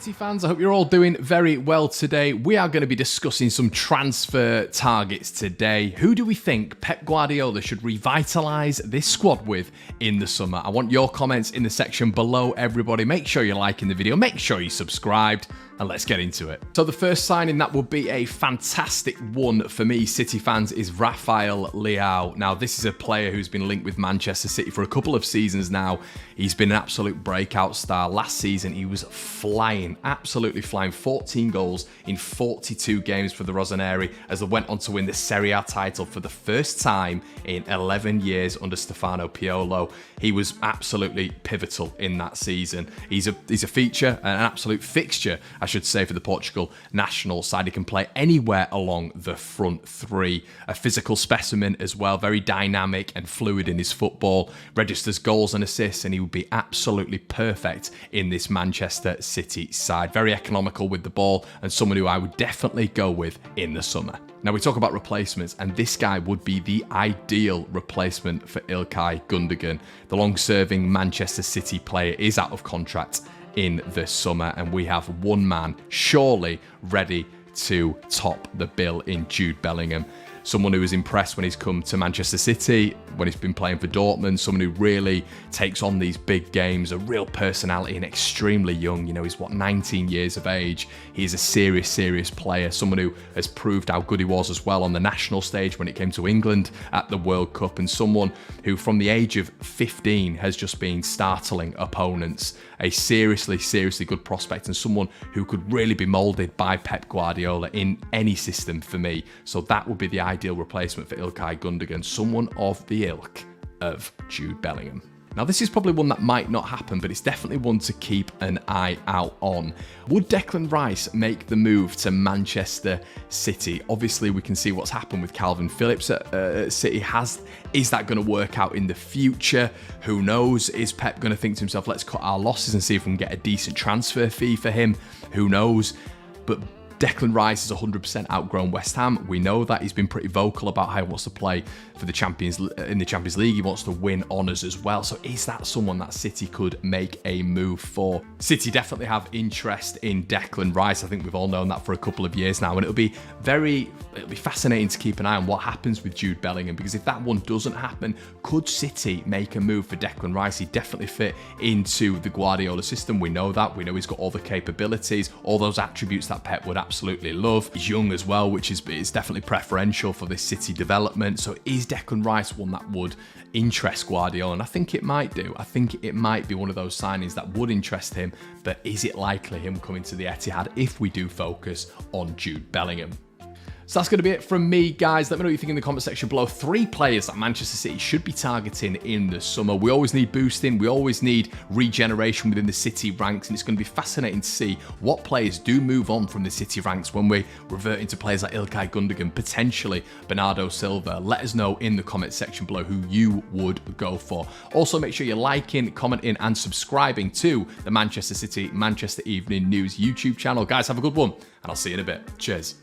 City fans, I hope you're all doing very well today. We are going to be discussing some transfer targets today. Who do we think Pep Guardiola should revitalise this squad with in the summer? I want your comments in the section below, everybody. Make sure you're liking the video, make sure you're subscribed, and let's get into it. So the first signing that would be a fantastic one for me, City fans, is Rafael Leao. Now, this is a player who's been linked with Manchester City for a couple of seasons now. He's been an absolute breakout star. Last season, he was flying, absolutely flying. 14 goals in 42 games for the Rossoneri as they went on to win the Serie A title for the first time in 11 years under Stefano Piolo. He was absolutely pivotal in that season. He's a feature, an absolute fixture, I should say, for the Portugal national side. He can play anywhere along the front three. A physical specimen as well, very dynamic and fluid in his football, registers goals and assists, and he would be absolutely perfect in this Manchester City side. Very economical with the ball and someone who I would definitely go with in the summer. Now, we talk about replacements, and this guy would be the ideal replacement for Ilkay Gundogan. The long-serving Manchester City player is out of contract in the summer, and we have one man surely ready to top the bill in Jude Bellingham. Someone who was impressed when he's come to Manchester City, when he's been playing for Dortmund, someone who really takes on these big games, a real personality and extremely young. You know, he's 19 years of age. He's a serious player, someone who has proved how good he was as well on the national stage when it came to England at the World Cup, and someone who from the age of 15 has just been startling opponents. A seriously good prospect, and someone who could really be moulded by Pep Guardiola in any system for me. So that would be the ideal replacement for Ilkay Gundogan, someone of the ilk of Jude Bellingham. Now, this is probably one that might not happen, but it's definitely one to keep an eye out on. Would Declan Rice make the move to Manchester City? Obviously, we can see what's happened with Calvin Phillips at City. Is that going to work out in the future? Who knows? Is Pep going to think to himself, let's cut our losses and see if we can get a decent transfer fee for him? Who knows? But Declan Rice has 100% outgrown West Ham. We know that. He's been pretty vocal about how he wants to play for the Champions League. He wants to win honours as well. So is that someone that City could make a move for? City definitely have interest in Declan Rice. I think we've all known that for a couple of years now, and it'll be fascinating to keep an eye on what happens with Jude Bellingham, because if that one doesn't happen, could City make a move for Declan Rice? He definitely fit into the Guardiola system. We know that. We know he's got all the capabilities, all those attributes that Pep would absolutely love. He's young as well, which is definitely preferential for this City development. So is Declan Rice one that would interest Guardiola? And I think it might do. I think it might be one of those signings that would interest him, but is it likely him coming to the Etihad if we do focus on Jude Bellingham? So that's going to be it from me, guys. Let me know what you think in the comment section below. 3 players that Manchester City should be targeting in the summer. We always need boosting. We always need regeneration within the City ranks. And it's going to be fascinating to see what players do move on from the City ranks when we revert into players like Ilkay Gundogan, potentially Bernardo Silva. Let us know in the comment section below who you would go for. Also, make sure you're liking, commenting, and subscribing to the Manchester City Manchester Evening News YouTube channel. Guys, have a good one, and I'll see you in a bit. Cheers.